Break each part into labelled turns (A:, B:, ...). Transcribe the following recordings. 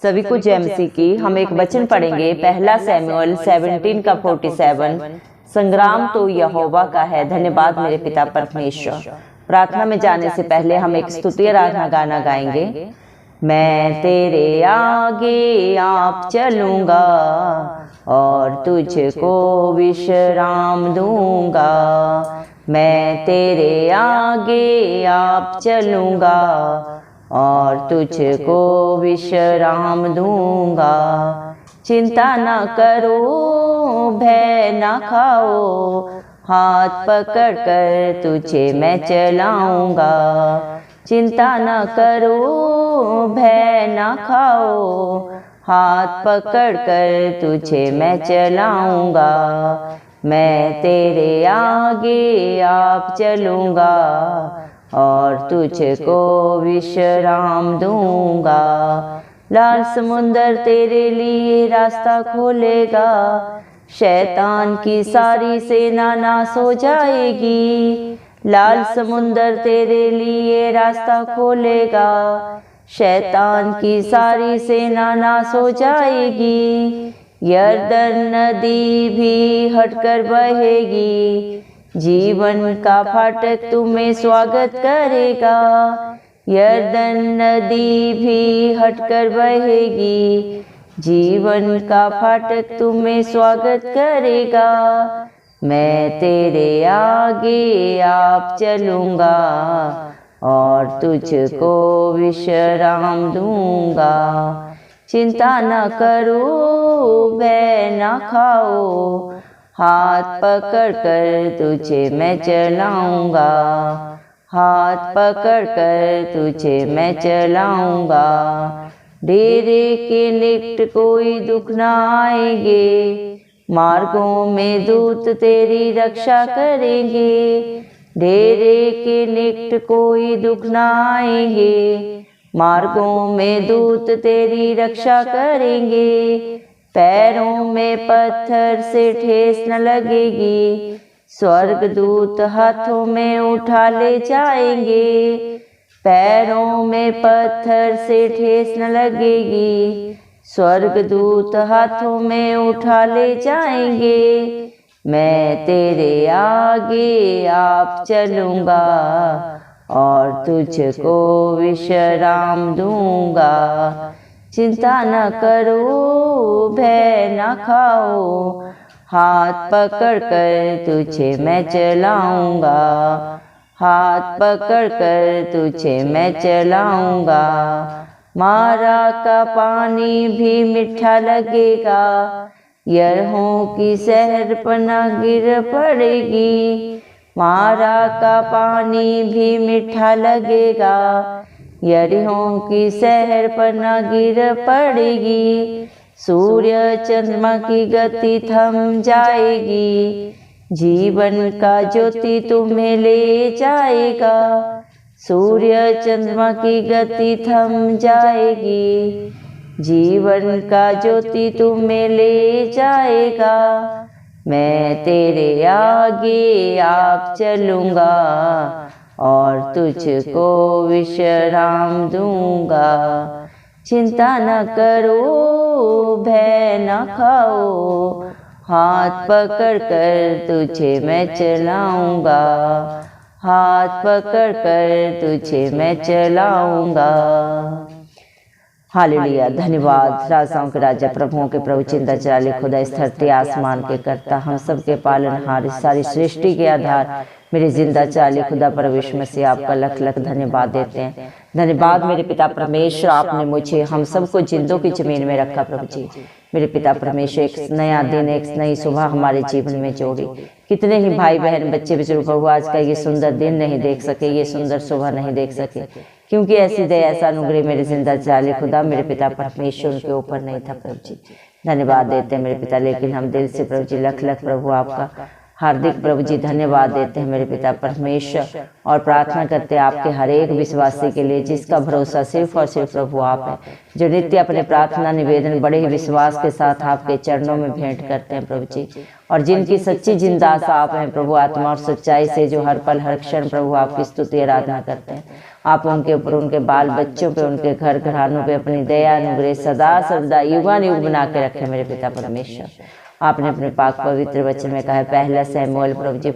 A: सभी को जेएमसी की हम एक वचन पढ़ेंगे। पहला सैमुएल 17 का 47। संग्राम तो यहोवा का है। धन्यवाद मेरे पिता परमेश्वर। प्रार्थना में जाने से पहले हम एक स्तुति आराधना गाना गाएंगे। मैं तेरे आगे आप चलूंगा और तुझको विश्राम दूंगा। मैं तेरे आगे आप चलूंगा और तुझको विश्राम दूंगा। चिंता न करो, भय न खाओ, हाथ पकड़ कर तुझे मैं चलाऊंगा। चिंता न करो, भय न खाओ, हाथ पकड़ कर तुझे मैं चलाऊंगा। मैं तेरे आगे आप चलूंगा और तुझको विश्राम दूंगा। लाल समुंदर तेरे लिए रास्ता खोलेगा, शैतान की सारी सेना नाश हो जाएगी। लाल समुंदर तेरे लिए रास्ता खोलेगा, शैतान की सारी सेना नाश हो जाएगी। यरदन नदी भी हटकर बहेगी, जीवन का फाटक तुम्हें स्वागत करेगा। यरदन नदी भी हटकर बहेगी, जीवन का फाटक तुम्हें स्वागत करेगा। मैं तेरे आगे आप चलूंगा और तुझको विश्राम दूंगा। चिंता न करो, भय न खाओ, हाथ पकड़ कर तुझे मैं चलाऊंगा। हाथ पकड़ कर तुझे मैं चलाऊंगा। डेरे के निकट कोई दुख न आएंगे, मार्गों में दूत तेरी रक्षा करेंगे। डेरे के निकट कोई दुख न आएंगे, मार्गों में दूत तेरी रक्षा करेंगे। पैरों में पत्थर से ठेस न लगेगी, स्वर्गदूत हाथों में उठा ले जाएंगे। पैरों में पत्थर से ठेस न लगेगी, स्वर्गदूत हाथों में उठा ले जाएंगे। मैं तेरे आगे आप चलूंगा और तुझको विश्राम दूंगा। चिंता न करो, भय न खाओ, हाथ पकड़ कर तुझे मैं चलाऊंगा। हाथ पकड़ कर तुझे मैं चलाऊंगा। मारा का पानी भी मीठा लगेगा, यरहों की शहर पनाह गिर पड़ेगी। मारा का पानी भी मीठा लगेगा, यरीहों की शहर पनाह गिर पड़ेगी। सूर्य चंद्रमा की गति थम जाएगी, जीवन का ज्योति तुम्हें ले जाएगा। सूर्य चंद्रमा की गति थम जाएगी, जीवन का ज्योति तुम्हें ले जाएगा। मैं तेरे आगे आप चलूंगा और तुझको विश्राम दूंगा। चिंता न करो, भय न खाओ, हाथ पकड़ कर तुझे मैं चलाऊंगा। हाथ पकड़ कर तुझे मैं चलाऊंगा। हालेलुया। धन्यवाद। राजाओं के राजा, प्रभुओं के प्रभु, चिंता चाले खुदा, इस धरती आसमान के करता, हम सब के पालनहार, इस सारी सृष्टि के आधार, मेरे जिंदा चाले खुदा परमेश्वर से आपका लख लख धन्यवाद देते हैं। धन्यवाद मेरे पिता परमेश्वर, आपने मुझे हम सबको जिंदों की जमीन में रखा। प्रभु जी मेरे पिता परमेश्वर, एक नया दिन, एक नई सुबह हमारे जीवन में जोड़ी। कितने ही भाई बहन बच्चे बुजुर्ग प्रभु आज का ये सुंदर दिन नहीं देख सके, ये सुंदर सुबह नहीं देख सके, क्योंकि ऐसी दया ऐसा अनुग्रह मेरे जिंदा चाले खुदा मेरे पिता परमेश्वर उनके ऊपर नहीं था। प्रभु जी धन्यवाद देते हैं मेरे पिता, लेकिन हम दिल से प्रभु जी लख लख प्रभु आपका हार्दिक प्रभु जी धन्यवाद देते हैं मेरे पिता परमेश्वर, और प्रार्थना करते हैं आपके हर एक विश्वासी के लिए जिसका भरोसा सिर्फ और सिर्फ प्रभु आप है, जो नित्य अपने प्रार्थना निवेदन बड़े ही विश्वास के साथ आपके चरणों में भेंट करते हैं प्रभु जी, और जिनकी सच्ची जिंदा आशा आप हैं प्रभु, आत्मा और सच्चाई से जो हर पल हर क्षण प्रभु आपकी स्तुति आराधना करते हैं। आप उनके ऊपर, उनके बाल बच्चों पे, उनके घर घरानों पे अपनी दया अनुग्रह सदा सर्वदा युगानुयुग बना के रखे मेरे पिता परमेश्वर। आपने अपने पाक पवित्र वचन में कहा है, पहला शमूएल प्रभु जी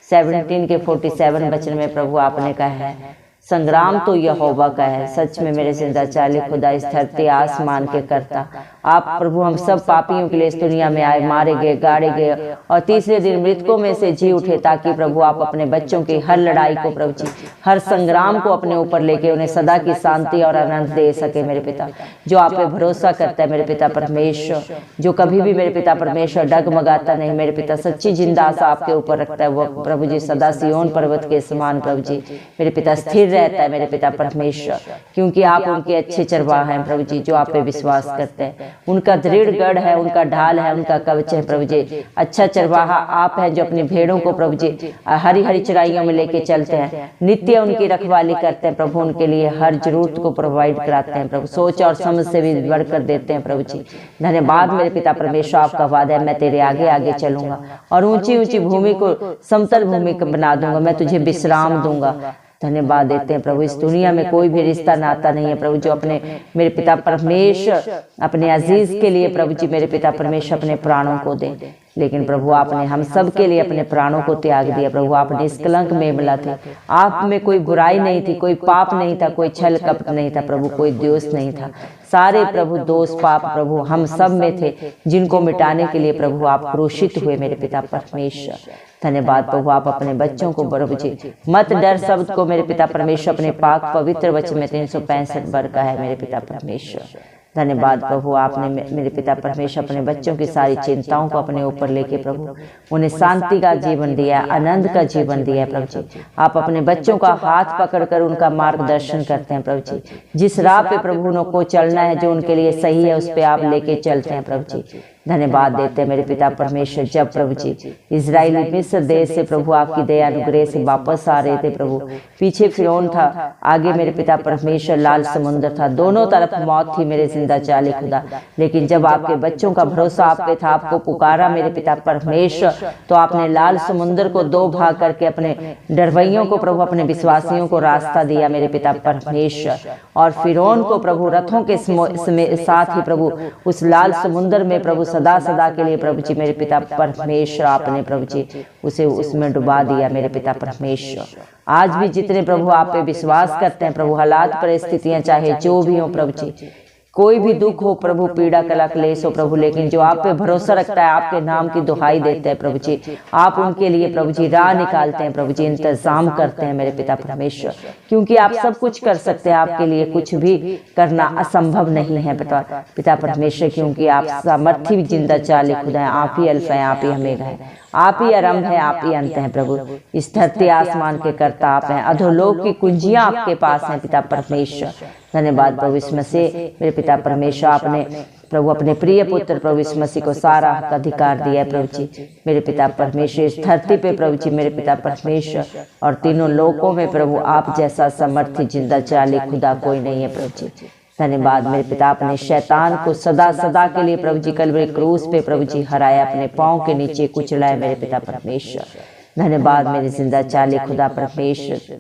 A: 17 के 47 वचन में प्रभु आपने कहा है, संग्राम तो यहोवा का है। सच में मेरे जिंदा चाली खुदा इस धरती आसमान के करता, आप प्रभु हम सब पापियों के लिए इस दुनिया में आए, मारे गए, गाड़े गए और तीसरे दिन मृतकों में से जी उठे, ताकि प्रभु आप अपने बच्चों की हर लड़ाई को प्रभु जी, हर संग्राम को अपने ऊपर लेके उन्हें सदा की शांति और आनंद दे सके मेरे पिता। जो आप पे भरोसा करता है मेरे पिता परमेश्वर, जो कभी भी मेरे पिता परमेश्वर डगमगाता नहीं मेरे पिता, सच्ची जिंदा आशा आपके ऊपर रखता है, वो प्रभु जी सदा सिय्योन पर्वत के समान प्रभु जी मेरे पिता स्थिर रहता है मेरे पिता परमेश्वर, क्योंकि आप उनके अच्छे चरवाहा हैं प्रभु जी, जो आप पे विश्वास करते हैं। उनका दृढ़ गढ़ है, उनका ढाल है, उनका कवच है प्रभु जी। अच्छा चरवाहा आप हैं जो अपनी भेड़ों को प्रभु जी हरी हरी चराइयों में लेके चलते हैं, नित्य उनकी रखवाली करते हैं प्रभु, उनके लिए हर जरूरत को प्रोवाइड कराते हैं प्रभु, सोच और समझ से भी बढ़कर देते हैं प्रभु जी। धन्यवाद मेरे पिता परमेश्वर, आपका वादा है मैं तेरे आगे आगे चलूंगा और ऊंची ऊंची भूमि को समतल भूमि को बना दूंगा, मैं तुझे विश्राम दूंगा। धन्यवाद देते हैं प्रभु, इस दुनिया में कोई भी रिश्ता नाता नहीं है प्रभु जो अपने मेरे पिता परमेश्वर अपने अजीज के लिए प्रभु जी मेरे पिता परमेश्वर अपने प्राणों को दे, लेकिन प्रभु आपने हम सब के लिए अपने प्राणों को त्याग दिया प्रभु। आप निष्कलंक मेमला थे, आप में कोई बुराई नहीं थी, कोई पाप नहीं था, कोई छल कपट नहीं था प्रभु, कोई दोष नहीं था। सारे प्रभु दोष पाप प्रभु हम सब में थे, जिनको मिटाने के लिए प्रभु आप क्रूसित हुए मेरे पिता परमेश्वर। धन्यवाद प्रभु, आप अपने बच्चों को प्रभु जी मत डर शब्द को मेरे पिता परमेश्वर अपने पाक पवित्र वचन में 365 बार का है मेरे पिता परमेश्वर। धन्यवाद प्रभु, आपने मेरे पिता परमेश्वर अपने बच्चों की सारी चिंताओं को अपने ऊपर लेके प्रभु उन्हें शांति का जीवन दिया, आनंद का जीवन दिया है प्रभु जी। आप अपने बच्चों का हाथ पकड़कर उनका मार्गदर्शन करते हैं प्रभु जी, जिस राह पे प्रभु उनको चलना है जो उनके लिए सही है उस पे आप लेके चलते हैं प्रभु जी। धन्यवाद देते हैं मेरे पिता परमेश्वर, जब प्रभु जी इजराइली मिस्र देश से प्रभु आपकी दया अनुग्रह से वापस आ रहे थे प्रभु, पीछे फिरौन था, आगे मेरे पिता परमेश्वर लाल समुद्र था, दोनों तरफ मौत थी मेरे जिंदा चाले खुदा, लेकिन जब आपके बच्चों का भरोसा आप पे था, आपको पुकारा मेरे पिता परमेश्वर, तो आपने लाल समुद्र को 2 भाग करके अपने डरवैयों को प्रभु अपने विश्वासियों को रास्ता दिया मेरे पिता परमेश्वर, और फिरौन को प्रभु रथों के साथ ही प्रभु उस लाल समुद्र में प्रभु सदा सदा के लिए प्रभु जी मेरे पिता परमेश्वर आपने प्रभु जी उसे उसमें डुबा दिया मेरे पिता परमेश्वर। आज भी जितने प्रभु आप पे विश्वास करते हैं प्रभु, हालात परिस्थितियां चाहे जो भी हो प्रभु जी, कोई भी दुख हो प्रभु, पीड़ा कला क्लेश हो प्रभु, लेकिन जो आप पे भरोसा रखता है, आपके नाम की दुहाई देते हैं प्रभु जी, आप उनके लिए प्रभु जी राह निकालते हैं प्रभु जी, इंतजाम करते हैं मेरे पिता परमेश्वर, क्योंकि आप सब कुछ कर सकते हैं, आपके लिए कुछ भी करना असंभव नहीं है पिता परमेश्वर, क्योंकि आप सामर्थी जिंदा चाली खुदा है, आप ही अल्फा है, आप ही ओमेगा है, आप ही आरंभ है, आप ही अंत हैं प्रभु। इस धरती आसमान के कर्ता आप हैं, अधोलोक की कुंजियां आपके पास हैं पिता परमेश्वर। धन्यवाद प्रभु इस मसीह मेरे पिता परमेश्वर, आपने प्रभु अपने प्रिय पुत्र प्रभु इस मसीह को सारा हक अधिकार दिया है प्रभु जी मेरे पिता परमेश्वर, इस धरती पे प्रभु जी मेरे पिता परमेश्वर, और तीनों लोकों में प्रभु आप जैसा समर्थी जिंदा चाली खुदा कोई नहीं है प्रभु जी। धन्यवाद मेरे पिता, अपने शैतान को सदा सदा के लिए प्रभु जी कलवरी क्रूस पे प्रभु जी हराया, अपने पांव के नीचे कुचलाया मेरे पिता परमेश्वर। धन्यवाद मेरे जिंदा चाली खुदा परमेश्वर,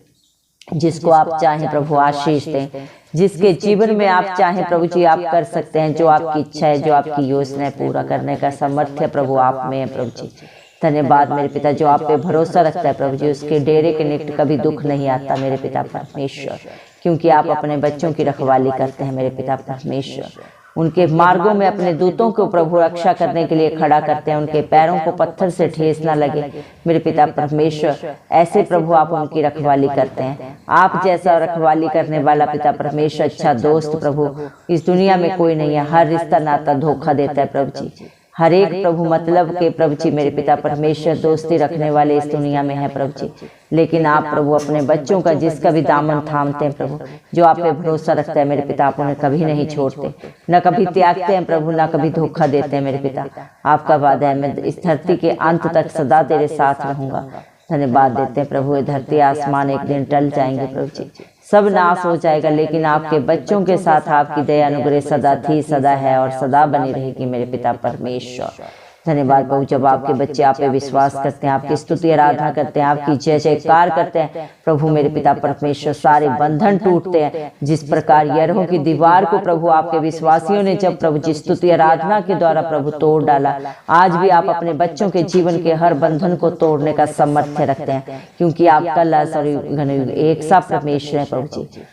A: जिसको आप चाहें प्रभु आशीष दें, जिसके जीवन में आप चाहें प्रभु जी आप कर सकते हैं, जो आपकी इच्छा है, जो आपकी योजना है, पूरा करने का सामर्थ्य प्रभु आप में है प्रभु जी। धन्यवाद मेरे पिता, जो आप पे भरोसा रखता है प्रभु जी, उसके डेरे के निकट कभी दुख नहीं आता मेरे पिता परमेश्वर, क्योंकि आप अपने बच्चों की रखवाली करते हैं मेरे पिता परमेश्वर। उनके मार्गों में अपने दूतों को प्रभु रक्षा करने के लिए खड़ा करते हैं, उनके पैरों को पत्थर से ठेस ना लगे मेरे पिता परमेश्वर, ऐसे प्रभु आप उनकी रखवाली करते हैं। आप जैसा रखवाली करने वाला पिता परमेश्वर, अच्छा दोस्त प्रभु इस दुनिया में कोई नहीं है। हर रिश्ता नाता धोखा देता है प्रभु जी, हर एक प्रभु मतलब के प्रभु जी मेरे पिता परमेश्वर दोस्ती रखने वाले इस दुनिया में है प्रभु जी, लेकिन आप प्रभु अपने बच्चों का जिसका भी दामन थामते हैं प्रभु, जो आप पे भरोसा रखता है मेरे पिता, आप उन्हें कभी नहीं छोड़ते, न कभी त्यागते हैं प्रभु, न कभी धोखा देते हैं मेरे पिता। आपका वादा है मैं इस धरती के अंत तक सदा तेरे साथ रहूंगा। धन्यवाद देते हैं प्रभु, ये धरती आसमान एक दिन टल जाएंगे प्रभु जी, सब नाश हो जाएगा, लेकिन आपके बच्चों के साथ आपकी दया अनुग्रह सदा थी, सदा है और सदा बनी रहेगी मेरे पिता परमेश्वर। धन्यवाद प्रभु, जब आपके बच्चे आप पे विश्वास करते हैं, आपकी स्तुति आराधना करते हैं, आपकी जय जयकार करते हैं प्रभु मेरे पिता परमेश्वर, सारे बंधन टूटते हैं। जिस प्रकार यरीहो की दीवार को प्रभु आपके विश्वासियों ने जब प्रभु जी स्तुति आराधना के द्वारा प्रभु तोड़ डाला, आज भी आप अपने बच्चों के जीवन के हर बंधन को तोड़ने का सामर्थ्य रखते हैं, क्योंकि आप कल एक सा परमेश्वर है प्रभु जी।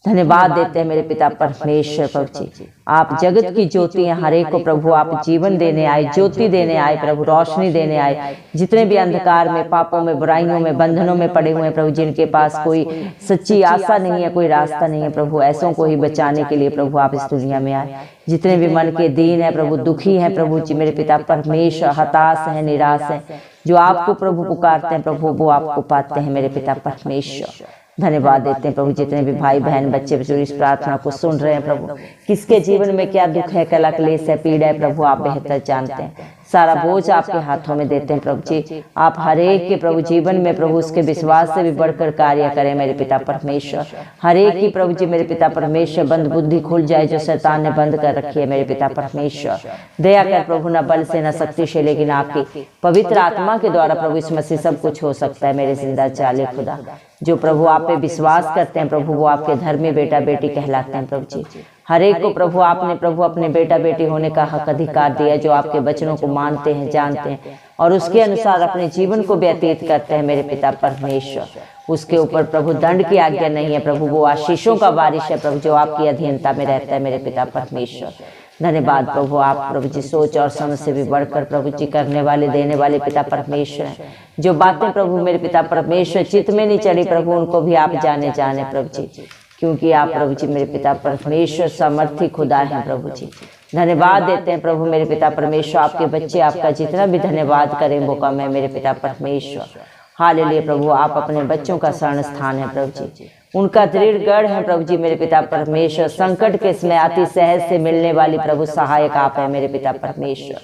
A: धन्यवाद देते हैं मेरे पिता परमेश्वर प्रभु जी, आप जगत की ज्योति हैं, हर एक को प्रभु आप जीवन देने आए, ज्योति देने आए प्रभु, रोशनी देने आए। जितने भी अंधकार में, पापों में, बुराइयों में, बंधनों में पड़े हुए हैं प्रभु, जिनके पास कोई सच्ची आशा नहीं है, कोई रास्ता नहीं है प्रभु, ऐसों को ही बचाने के लिए प्रभु आप इस दुनिया में आए। जितने भी मन के दीन है प्रभु, दुखी है प्रभु जी मेरे पिता परमेश्वर, हताश है, निराश है, जो आपको प्रभु पुकारते हैं प्रभु वो आपको पाते हैं मेरे पिता परमेश्वर। धन्यवाद देते हैं प्रभु, जितने भी भाई बहन बच्चे बुजुर्ग इस प्रार्थना को सुन रहे हैं प्रभु, किसके जीवन में क्या दुख है, क्या क्लेश है, पीड़ा है प्रभु आप बेहतर जानते हैं। सारा बोझ आपके हाथों में देते हैं प्रभु जी, आप हर एक के प्रभु जीवन में प्रभु उसके विश्वास से भी बढ़कर कार्य करें मेरे पिता परमेश्वर। हर एक की प्रभु जी मेरे पिता परमेश्वर बंद बुद्धि खुल जाए जो शैतान ने बंद कर रखी है मेरे पिता परमेश्वर। दया कर प्रभु, न बल से न शक्ति से, लेकिन आपकी पवित्र आत्मा के द्वारा प्रभु इस मसीह सब कुछ हो सकता है मेरे जिंदा चाले खुदा। जो प्रभु आप पे विश्वास करते हैं प्रभु वो आपके धर्मी बेटा बेटी कहलाते हैं प्रभु जी। हर एक को प्रभु आपने प्रभु अपने बेटा बेटी होने का हक अधिकार दिया, जो आपके वचनों को मानते हैं, जानते हैं और उसके अनुसार अपने जीवन को व्यतीत करते हैं मेरे पिता परमेश्वर। उसके ऊपर प्रभु दंड की आज्ञा नहीं है प्रभु, वो आशीषों का बारिश है प्रभु, जो आपकी अधीनता में रहता है मेरे पिता परमेश्वर। धन्यवाद प्रभु, आप प्रभु जी सोच और समझ से भी बढ़कर प्रभु जी करने वाले देने वाले पिता परमेश्वर हैं। जो बातें प्रभु मेरे पिता परमेश्वर चित्त में नहीं चढ़ी प्रभु, उनको भी आप जाने प्रभु जी, क्योंकि आप प्रभु जी मेरे पिता परमेश्वर सामर्थी खुदा हैं प्रभु जी। धन्यवाद देते हैं प्रभु मेरे पिता परमेश्वर, आपके बच्चे आपका जितना भी धन्यवाद करें वो कम है मेरे पिता परमेश्वर। हालेलुया प्रभु, आप अपने बच्चों का शरण स्थान है प्रभु जी, उनका दृढ़ गढ़ है प्रभु जी मेरे पिता परमेश्वर। संकट के समय अति सहज से मिलने वाली प्रभु सहायक आप है मेरे पिता परमेश्वर।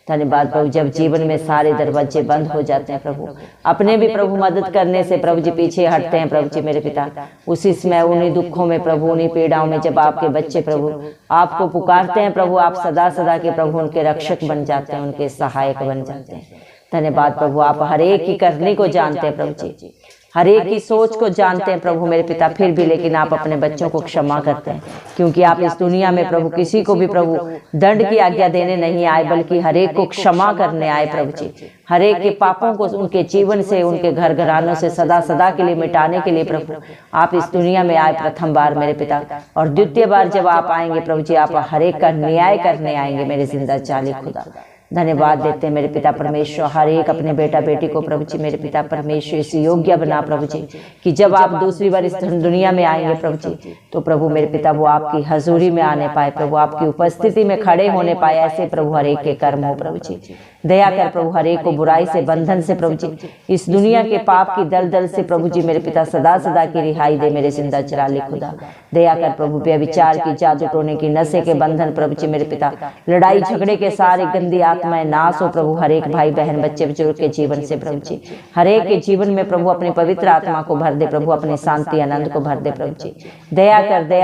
A: धन्यवाद प्रभु, जब जीवन में सारे दरवाजे बंद हो जाते हैं प्रभु, अपने भी प्रभु मदद करने से प्रभु जी पीछे हटते हैं प्रभु जी मेरे पिता, उसी समय उन्हीं दुखों में प्रभु, उन्हीं पीड़ाओं में जब आपके बच्चे प्रभु आपको पुकारते हैं प्रभु, आप सदा सदा के प्रभु उनके रक्षक बन जाते हैं, उनके सहायक बन जाते हैं। धन्यवाद प्रभु, आप हर एक की करनी को जानते हैं प्रभु जी, हर एक की सोच को जानते हैं प्रभु मेरे पिता, फिर भी लेकिन आप अपने बच्चों को क्षमा करते हैं, क्योंकि आप इस दुनिया में प्रभु किसी को भी प्रभु दंड की आज्ञा देने नहीं आए, बल्कि हर एक को क्षमा करने आए प्रभु जी। हर एक के पापों को उनके जीवन से, उनके घर घरानों से सदा सदा के लिए मिटाने के लिए प्रभु आप इस दुनिया में आए प्रथम बार मेरे पिता, और द्वितीय बार जब आप आएंगे प्रभु जी आप हर एक का न्याय करने आएंगे मेरे जिंदा चाली खुदा। धन्यवाद देते हैं मेरे पिता परमेश्वर, हर एक अपने बेटा बेटी को प्रभु जी मेरे पिता परमेश्वर इस योग्य बना प्रभु जी, कि जब आप दूसरी बार इस दुनिया में आएंगे प्रभु जी, तो प्रभु मेरे पिता वो आपकी हजूरी में आने पाए प्रभु, आपकी उपस्थिति में खड़े होने पाए, ऐसे प्रभु हर एक के कर्म हो प्रभु जी। दया कर प्रभु, हर एक को बुराई से, बंधन से प्रभु जी, इस दुनिया के पाप की दलदल से प्रभु जी मेरे पिता सदा सदा की रिहाई दे मेरे जिंदा चिराली खुदा। दया कर प्रभु, व्यभिचार की, जादू टोने की, नशे के बंधन प्रभु जी मेरे पिता, लड़ाई झगड़े के सारे गंदी आत्माएं नाश हो प्रभु, हर एक भाई बहन बच्चे बुजुर्ग के जीवन से प्रभु जी, हर एक के जीवन में प्रभु अपनी पवित्र आत्मा को भर दे प्रभु, अपनी शांति आनंद को भर दे प्रभु जी। दया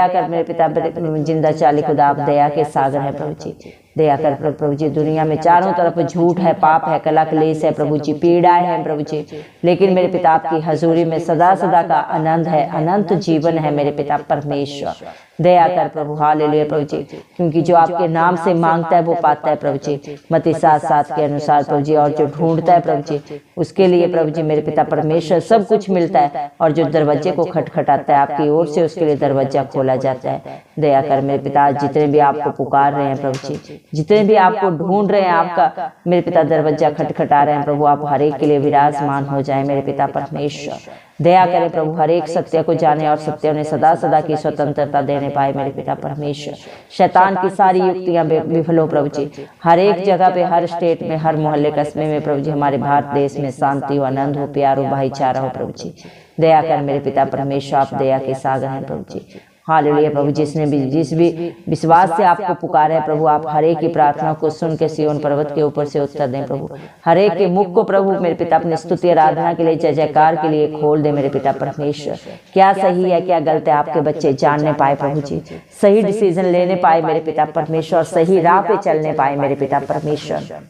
A: कर मेरे पिता जिंदा चाली खुदा, आप दया के सागर है प्रभु जी। दया कर प्रभु जी, दुनिया में चारों तरफ झूठ है, पाप है, कलह क्लेश है प्रभु जी, पीड़ाएं हैं प्रभु जी, लेकिन मेरे पिता आपकी हजूरी में सदा सदा का आनंद है, अनंत जीवन है मेरे पिता परमेश्वर। दया कर प्रभु, हालेलुया प्रभु जी, क्योंकि जो आपके नाम से मांगता है वो पाता है प्रभु जी, मत्ती 7:7 के अनुसार प्रभु जी, और जो ढूंढता है प्रभु जी उसके लिए प्रभु जी मेरे पिता परमेश्वर सब कुछ मिलता है, और जो दरवाजे को खटखटाता है आपकी ओर से उसके लिए दरवाजा खोला जाता है। दया कर मेरे पिता, जितने भी आपको पुकार रहे हैं प्रभु जी, जितने भी आपको ढूंढ रहे हैं, आपका मेरे पिता दरवाजा खटखटा रहे हैं प्रभु, आप हर एक के लिए विराजमान हो जाए मेरे पिता परमेश्वर। दया करें प्रभु, हर एक सत्य को जाने और सत्य उन्हें सदा सदा की स्वतंत्रता देने पाए मेरे पिता परमेश्वर। शैतान की सारी युक्तियां विफल हो प्रभु जी। हर एक जगह पे, हर स्टेट में, हर मोहल्ले कस्बे में प्रभु जी, हमारे भारत देश में शांति हो, आनंद हो, प्यार हो, भाईचारा हो प्रभु जी। दया कर मेरे पिता परमेश्वर, आप दया के सागर हैं प्रभु जी। हालेलुया प्रभु, जिसने भी जिस भी विश्वास से आपको पुकारा है प्रभु, आप हर एक की प्रार्थना को सुन के सिय्योन पर्वत के ऊपर से उत्तर दें प्रभु। हर एक के मुख को प्रभु मेरे पिता अपनी स्तुति आराधना के लिए, जय जयकार के लिए खोल दे मेरे पिता परमेश्वर। क्या सही है क्या गलत है आपके बच्चे जानने पाए प्रभु जी, सही डिसीजन लेने पाए मेरे पिता परमेश्वर, सही राह पे चलने पाए मेरे पिता परमेश्वर।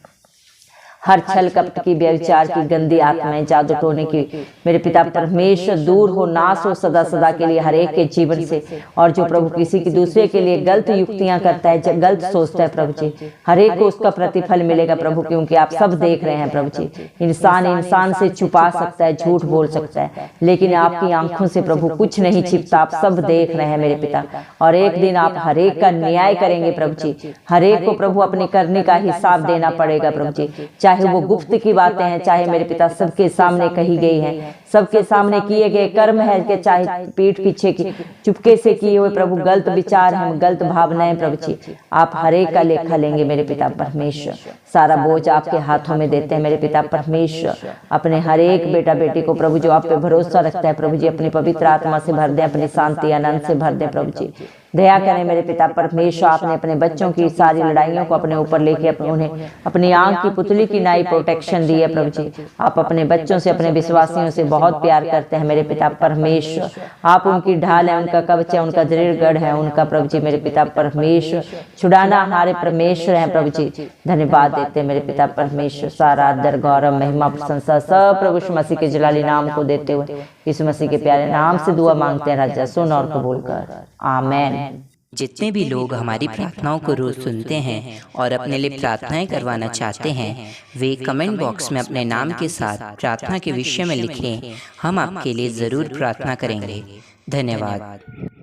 A: हर छल कपट की, व्यभिचार की गंदी आत्माएं, जादू टोने की मेरे पिता परमेश्वर दूर हो, नाश हो सदा सदा के लिए हर एक के जीवन से। और जो प्रभु किसी की दूसरे के लिए गलत युक्तियां करता है, गलत सोचता है प्रभु जी, हर एक को उसका प्रतिफल मिलेगा प्रभु, क्योंकि आप सब देख रहे हैं प्रभु जी। इंसान से छुपा सकता है, झूठ बोल सकता है, लेकिन आपकी आंखों से प्रभु कुछ नहीं छिपता, आप सब देख रहे हैं मेरे पिता। और एक दिन आप हर एक का न्याय करेंगे प्रभु जी, हर एक को प्रभु अपने करने का हिसाब देना पड़ेगा प्रभु जी। चाहे वो गुप्त की बातें हैं, चाहे मेरे पिता सबके सामने कही गई हैं, सबके सामने किए गए कर्म है, कि चाहे पीठ पीछे की चुपके से किए हुए प्रभु गलत विचार हैं, गलत भावनाएं प्रभु जी, आप हर एक का लेखा लेंगे मेरे पिता परमेश्वर। सारा बोझ आपके हाथों में देते हैं मेरे पिता परमेश्वर। अपने हर एक बेटा बेटी को प्रभु जो आप पे भरोसा रखता है प्रभु जी, अपनी पवित्र आत्मा से भर दे, अपनी शांति आनंद से भर दे प्रभु जी। दया करें मेरे पिता परमेश्वर, आपने अपने बच्चों की सारी लड़ाइयों को अपने ऊपर लेके उन्हें अपनी आंख की पुतली की नाई प्रोटेक्शन दी है प्रभु जी। आप अपने बच्चों से, अपने विश्वासियों से बहुत प्यार करते हैं मेरे पिता परमेश्वर। आप उनकी ढाल है, उनका कवच है, उनका दृढ़ है उनका प्रभु जी मेरे पिता परमेश्वर। छुड़ाना हमारे परमेश्वर है प्रभु जी। धन्यवाद देते हैं मेरे पिता परमेश्वर। सारा आदर गौरव महिमा प्रशंसा सब प्रभु यीशु मसीह के जलाली नाम को देते हुए यीशु मसीह के प्यारे नाम से दुआ मांगते हैं राजा, सुन और कबूल कर, आमेन।
B: जितने भी लोग हमारी प्रार्थनाओं को रोज सुनते हैं और अपने लिए प्रार्थनाएं करवाना चाहते हैं, वे कमेंट बॉक्स में अपने नाम के साथ प्रार्थना के विषय में लिखें। हम आपके लिए ज़रूर प्रार्थना करेंगे। धन्यवाद।